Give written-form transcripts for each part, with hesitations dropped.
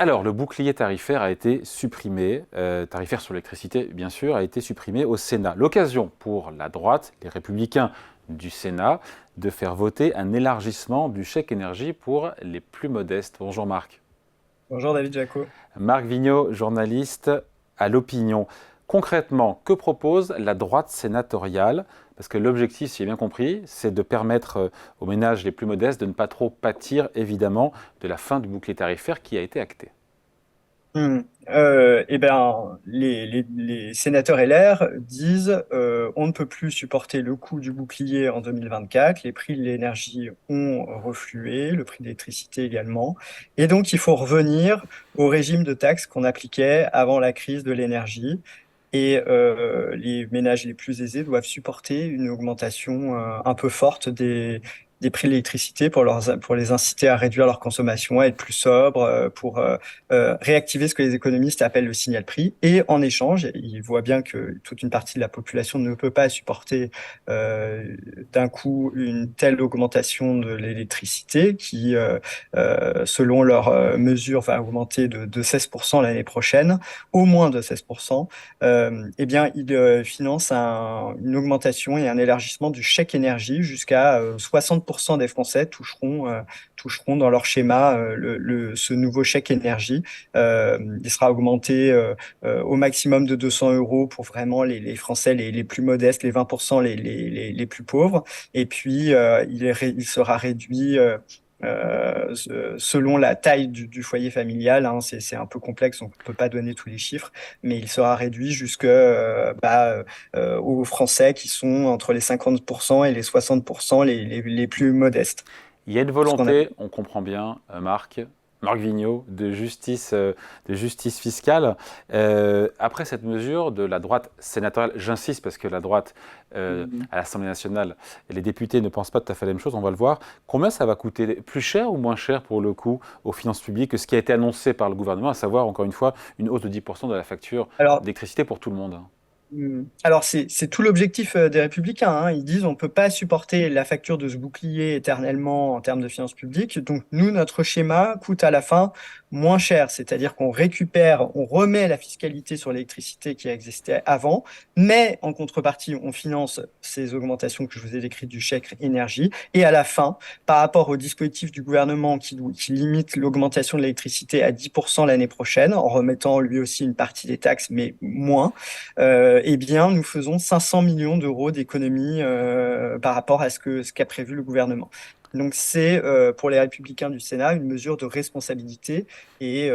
Alors, le bouclier tarifaire a été supprimé, tarifaire sur l'électricité, bien sûr, a été supprimé au Sénat. L'occasion pour la droite, les républicains du Sénat, de faire voter un élargissement du chèque énergie pour les plus modestes. Bonjour Marc. Bonjour David Jaco. Marc Vigneault, journaliste à l'Opinion. Concrètement, que propose la droite sénatoriale? Parce que l'objectif, si j'ai bien compris, c'est de permettre aux ménages les plus modestes de ne pas trop pâtir, évidemment, de la fin du bouclier tarifaire qui a été acté. Eh ben, les sénateurs LR disent on ne peut plus supporter le coût du bouclier en 2024, les prix de l'énergie ont reflué, le prix de l'électricité également, et donc il faut revenir au régime de taxes qu'on appliquait avant la crise de l'énergie. Et les ménages les plus aisés doivent supporter une augmentation un peu forte des prix de l'électricité pour les inciter à réduire leur consommation, à être plus sobres, pour réactiver ce que les économistes appellent le signal prix. Et en échange, ils voient bien que toute une partie de la population ne peut pas supporter d'un coup une telle augmentation de l'électricité qui, selon leurs mesures, va augmenter de 16% l'année prochaine, au moins de 16%. Eh bien, il finance une augmentation et un élargissement du chèque énergie jusqu'à 60% des Français toucheront dans leur schéma ce nouveau chèque énergie. Il sera augmenté au maximum de 200 euros pour vraiment les Français les plus modestes, les 20% les plus pauvres. Et puis, il sera réduit selon la taille du foyer familial, hein. C'est un peu complexe, donc on ne peut pas donner tous les chiffres, mais il sera réduit jusque aux Français qui sont entre les 50% et les 60% les plus modestes. Il y a une Ce qu'on appelle. volonté, on comprend bien, Marc Vigneault, de justice fiscale. Après cette mesure de la droite sénatoriale, j'insiste parce que la droite à l'Assemblée nationale et les députés ne pensent pas tout à fait la même chose, on va le voir. Combien ça va coûter? Plus cher ou moins cher pour le coup aux finances publiques que ce qui a été annoncé par le gouvernement, à savoir encore une fois une hausse de 10% de la facture Alors, d'électricité pour tout le monde? Alors, c'est tout l'objectif des Républicains, hein. Ils disent on ne peut pas supporter la facture de ce bouclier éternellement en termes de finances publiques. Donc, nous, notre schéma coûte à la fin moins cher. C'est-à-dire qu'on récupère, on remet la fiscalité sur l'électricité qui existait avant, mais en contrepartie, on finance ces augmentations que je vous ai décrites du chèque énergie. Et à la fin, par rapport au dispositif du gouvernement qui limite l'augmentation de l'électricité à 10% l'année prochaine, en remettant lui aussi une partie des taxes, mais moins, eh bien, nous faisons 500 millions d'euros d'économies par rapport à ce qu'a prévu le gouvernement. Donc, c'est pour les Républicains du Sénat une mesure de responsabilité. Et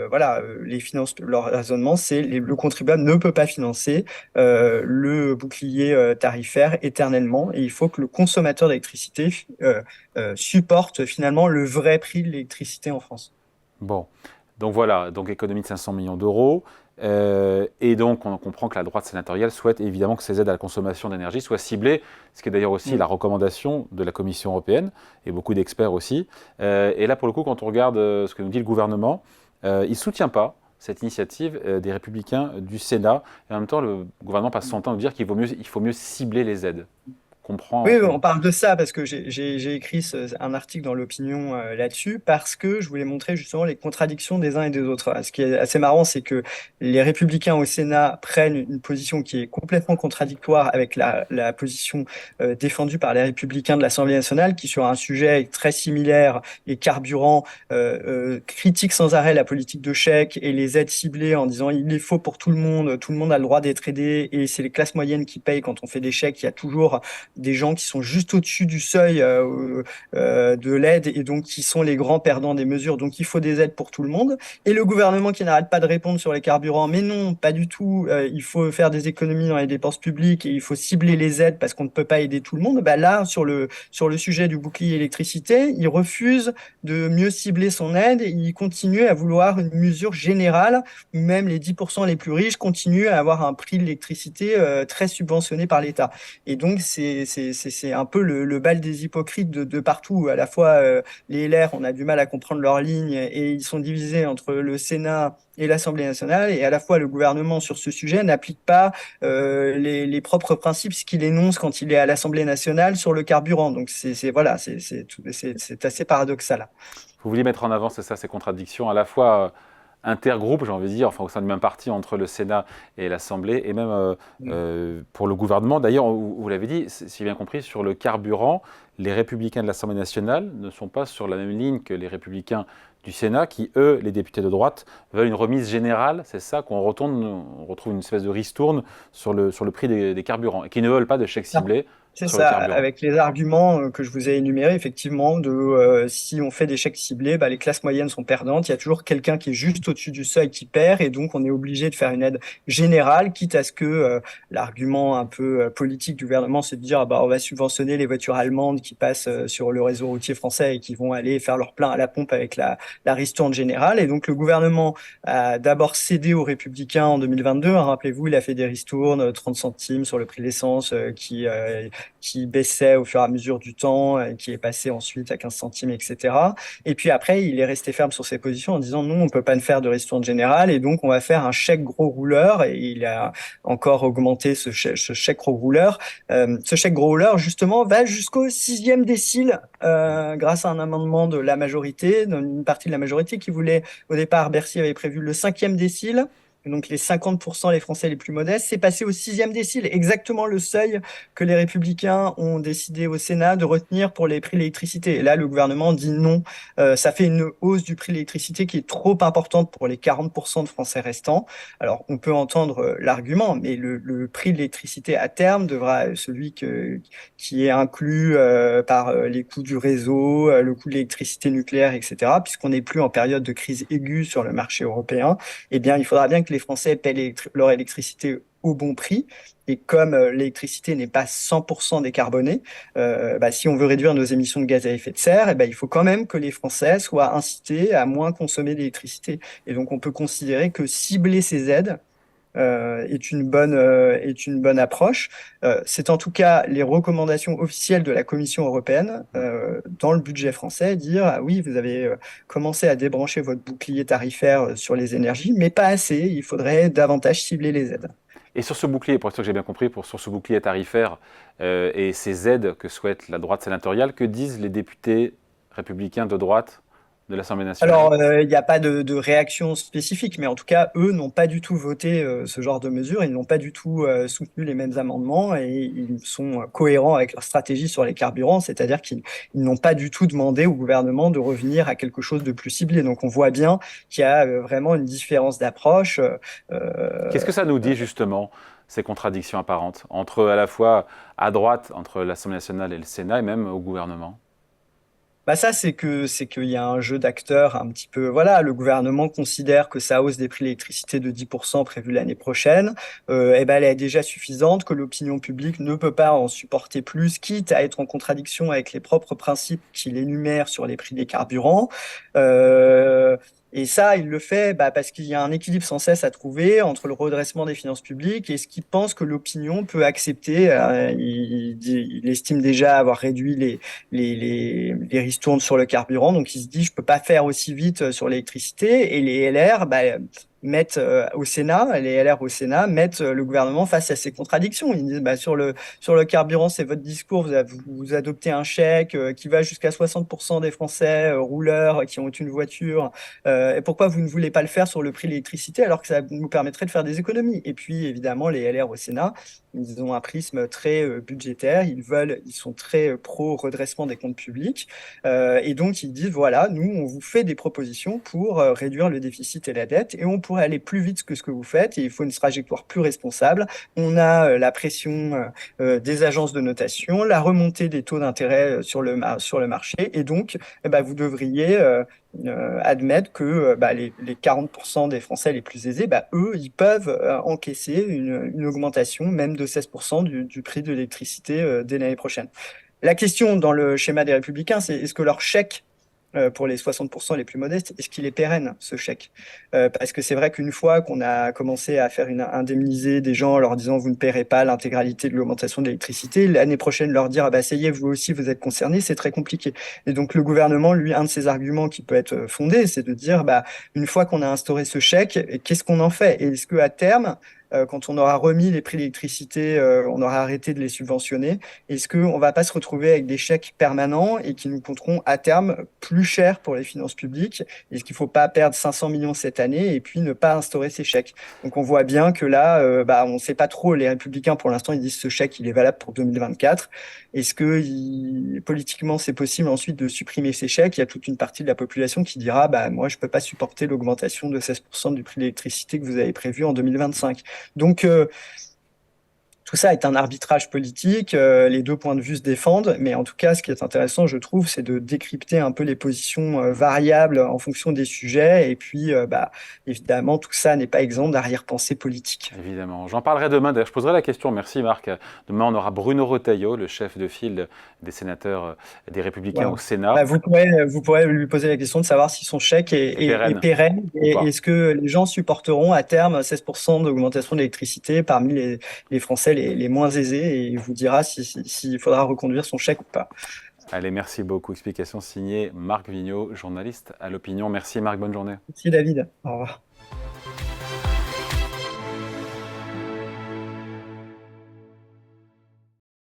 voilà, les finances, leur raisonnement, c'est le contribuable ne peut pas financer le bouclier tarifaire éternellement. Et il faut que le consommateur d'électricité supporte finalement le vrai prix de l'électricité en France. Bon, donc voilà, donc économie de 500 millions d'euros. Et donc, on comprend que la droite sénatoriale souhaite évidemment que ces aides à la consommation d'énergie soient ciblées, ce qui est d'ailleurs aussi Mm. la recommandation de la Commission européenne et beaucoup d'experts aussi. Et là, pour le coup, quand on regarde ce que nous dit le gouvernement, il ne soutient pas cette initiative des républicains du Sénat. Et en même temps, le gouvernement passe son temps à dire il faut mieux cibler les aides. Oui, Comment... on parle de ça parce que j'ai écrit un article dans l'opinion là-dessus parce que je voulais montrer justement les contradictions des uns et des autres. Ce qui est assez marrant, c'est que les républicains au Sénat prennent une position qui est complètement contradictoire avec la position défendue par les républicains de l'Assemblée nationale qui, sur un sujet très similaire et carburant, critique sans arrêt la politique de chèque et les aides ciblées en disant il est faux pour tout le monde a le droit d'être aidé et c'est les classes moyennes qui payent quand on fait des chèques. Il y a toujours des gens qui sont juste au-dessus du seuil de l'aide et donc qui sont les grands perdants des mesures. Donc il faut des aides pour tout le monde. Et le gouvernement qui n'arrête pas de répondre sur les carburants, mais non, pas du tout. Il faut faire des économies dans les dépenses publiques et il faut cibler les aides parce qu'on ne peut pas aider tout le monde. Bah là, sur le sujet du bouclier électricité, il refuse de mieux cibler son aide et il continue à vouloir une mesure générale où même les 10% les plus riches continuent à avoir un prix de l'électricité très subventionné par l'État. Et donc, c'est un peu le bal des hypocrites de partout. À la fois, les LR, on a du mal à comprendre leur ligne et ils sont divisés entre le Sénat et l'Assemblée nationale. Et à la fois, le gouvernement, sur ce sujet, n'applique pas les propres principes, ce qu'il énonce quand il est à l'Assemblée nationale sur le carburant. Donc, voilà, c'est assez paradoxal. Vous vouliez mettre en avant, c'est ça, ces contradictions, à la fois intergroupe, j'ai envie de dire, enfin au sein du même parti entre le Sénat et l'Assemblée, et même pour le gouvernement. D'ailleurs, vous l'avez dit, si j'ai bien compris, sur le carburant, les républicains de l'Assemblée nationale ne sont pas sur la même ligne que les républicains du Sénat, qui, eux, les députés de droite, veulent une remise générale, c'est ça, qu'on retourne, on retrouve une espèce de ristourne sur le prix des carburants, et qui ne veulent pas de chèques ciblés C'est sur le ça, carburant. avec les arguments que je vous ai énumérés, effectivement, si on fait des chèques ciblés, bah, les classes moyennes sont perdantes. Il y a toujours quelqu'un qui est juste au-dessus du seuil qui perd, et donc on est obligé de faire une aide générale, quitte à ce que l'argument un peu politique du gouvernement, c'est de dire ah bah, on va subventionner les voitures allemandes qui passent sur le réseau routier français et qui vont aller faire leur plein à la pompe avec la ristourne générale. Et donc le gouvernement a d'abord cédé aux Républicains en 2022. Hein, rappelez-vous, il a fait des ristournes 30 centimes sur le prix de l'essence qui baissait au fur et à mesure du temps, et qui est passé ensuite à 15 centimes, etc. Et puis après, il est resté ferme sur ses positions en disant non, on peut pas faire de ristourne générale et donc on va faire un chèque gros rouleur. Et il a encore augmenté ce chèque gros rouleur. Ce chèque gros rouleur, justement, va jusqu'au sixième décile grâce à un amendement de la majorité, d'une partie de la majorité qui voulait, au départ, Bercy avait prévu le cinquième décile. Donc les 50% les Français les plus modestes, c'est passé au sixième décile, exactement le seuil que les Républicains ont décidé au Sénat de retenir pour les prix de l'électricité. Et là, le gouvernement dit non. Ça fait une hausse du prix de l'électricité qui est trop importante pour les 40% de Français restants. Alors, on peut entendre l'argument, mais le prix de l'électricité à terme devra, qui est inclus par les coûts du réseau, le coût de l'électricité nucléaire, etc., puisqu'on n'est plus en période de crise aiguë sur le marché européen, eh bien, il faudra bien que les Français paient leur électricité au bon prix. Et comme l'électricité n'est pas 100% décarbonée, bah, si on veut réduire nos émissions de gaz à effet de serre, eh ben, il faut quand même que les Français soient incités à moins consommer d'électricité. Et donc, on peut considérer que cibler ces aides est une bonne approche. C'est en tout cas les recommandations officielles de la Commission européenne dans le budget français, dire ah oui, vous avez commencé à débrancher votre bouclier tarifaire sur les énergies, mais pas assez, il faudrait davantage cibler les aides. Et sur ce bouclier, pour ça que j'ai bien compris, sur ce bouclier tarifaire et ces aides que souhaite la droite sénatoriale, que disent les députés républicains de droite de l'Assemblée nationale? Alors, il n'y a pas de réaction spécifique, mais en tout cas, eux n'ont pas du tout voté ce genre de mesures, ils n'ont pas du tout soutenu les mêmes amendements et ils sont cohérents avec leur stratégie sur les carburants, c'est-à-dire qu'ils n'ont pas du tout demandé au gouvernement de revenir à quelque chose de plus ciblé. Donc, on voit bien qu'il y a vraiment une différence d'approche. Qu'est-ce que ça nous dit justement, ces contradictions apparentes, entre à la fois à droite, entre l'Assemblée nationale et le Sénat, et même au gouvernement? Bah ça, c'est qu'il y a un jeu d'acteurs un petit peu. Voilà, le gouvernement considère que sa hausse des prix de l'électricité de 10% prévue l'année prochaine, eh ben, elle est déjà suffisante, que l'opinion publique ne peut pas en supporter plus, quitte à être en contradiction avec les propres principes qu'il énumère sur les prix des carburants. Euh, et ça, il le fait bah, parce qu'il y a un équilibre sans cesse à trouver entre le redressement des finances publiques et ce qu'il pense que l'opinion peut accepter. Il estime déjà avoir réduit les ristournes sur le carburant. Donc, il se dit, je peux pas faire aussi vite sur l'électricité. Et les LR, bah, mettent au Sénat, les LR au Sénat mettent le gouvernement face à ces contradictions. Ils disent, bah, sur le carburant, c'est votre discours, vous adoptez un chèque qui va jusqu'à 60% des Français rouleurs qui ont une voiture. Et pourquoi vous ne voulez pas le faire sur le prix de l'électricité alors que ça nous permettrait de faire des économies? Et puis, évidemment, les LR au Sénat, ils ont un prisme très budgétaire, ils sont très pro redressement des comptes publics, et donc ils disent voilà, nous on vous fait des propositions pour réduire le déficit et la dette, et on pourrait aller plus vite que ce que vous faites, et il faut une trajectoire plus responsable. On a la pression des agences de notation, la remontée des taux d'intérêt sur le marché, et donc eh ben, vous devriez admettre que bah, les 40% des Français les plus aisés, bah, eux, ils peuvent encaisser une augmentation même de 16% du prix de l'électricité dès l'année prochaine. La question dans le schéma des Républicains, c'est est-ce que leur chèque pour les 60% les plus modestes, est-ce qu'il est pérenne, ce chèque? Parce que c'est vrai qu'une fois qu'on a commencé à faire indemniser des gens en leur disant vous ne paierez pas l'intégralité de l'augmentation de l'électricité, l'année prochaine leur dire ah bah ça y est, vous aussi vous êtes concernés, c'est très compliqué. Et donc le gouvernement, lui, un de ses arguments qui peut être fondé, c'est de dire bah une fois qu'on a instauré ce chèque, qu'est-ce qu'on en fait? Et est-ce que à terme quand on aura remis les prix de l'électricité, on aura arrêté de les subventionner, est-ce qu'on ne va pas se retrouver avec des chèques permanents et qui nous coûteront à terme plus cher pour les finances publiques? Est-ce qu'il ne faut pas perdre 500 millions cette année et puis ne pas instaurer ces chèques? Donc on voit bien que là, on ne sait pas trop. Les Républicains, pour l'instant, ils disent ce chèque, il est valable pour 2024. Est-ce que politiquement, c'est possible ensuite de supprimer ces chèques? Il y a toute une partie de la population qui dira, moi, je ne peux pas supporter l'augmentation de 16% du prix de l'électricité que vous avez prévu en 2025. Donc, tout ça est un arbitrage politique, les deux points de vue se défendent, mais en tout cas, ce qui est intéressant, je trouve, c'est de décrypter un peu les positions variables en fonction des sujets. Et puis, évidemment, tout ça n'est pas exempt d'arrière-pensée politique. Évidemment. J'en parlerai demain. D'ailleurs, je poserai la question. Merci Marc. Demain, on aura Bruno Retailleau, le chef de file des sénateurs des Républicains Voilà. au Sénat. Vous pourrez lui poser la question de savoir si son chèque est Pérenne pérenne ou et pas. est-ce que les gens supporteront à terme 16% d'augmentation d'électricité parmi les Français les moins aisés, et il vous dira s'il faudra reconduire son chèque ou pas. Allez, merci beaucoup. Explication signée Marc Vigneault, journaliste à l'Opinion. Merci Marc, bonne journée. Merci David. Au revoir.